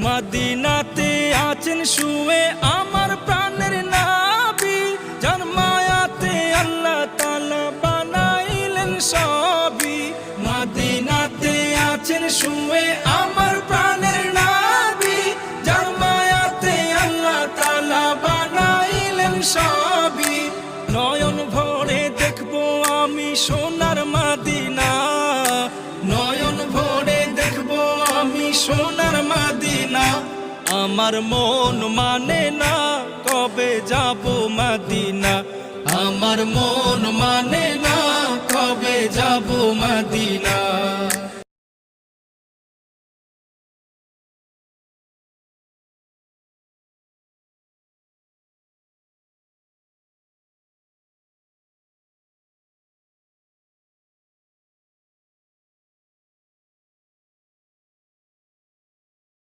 মদিনাতে আছেন শুয়ে আমার প্রাণের নবী, যার মায়াতে আল্লাহ তাআলা বানাইলেন সবই। মদিনাতে আছেন শুয়ে আমার প্রাণের নবী, যার মায়াতে আল্লাহ তাআলা বানাইলেন সবই। নয়ন ভরে দেখবো আমি সোনার মদিনা, নয়ন ভরে দেখবো আমি সোনার মদিনা। আমার মন মানে না কবে যাব মদিনা, আমার মন মানে না কবে যাব মদিনা।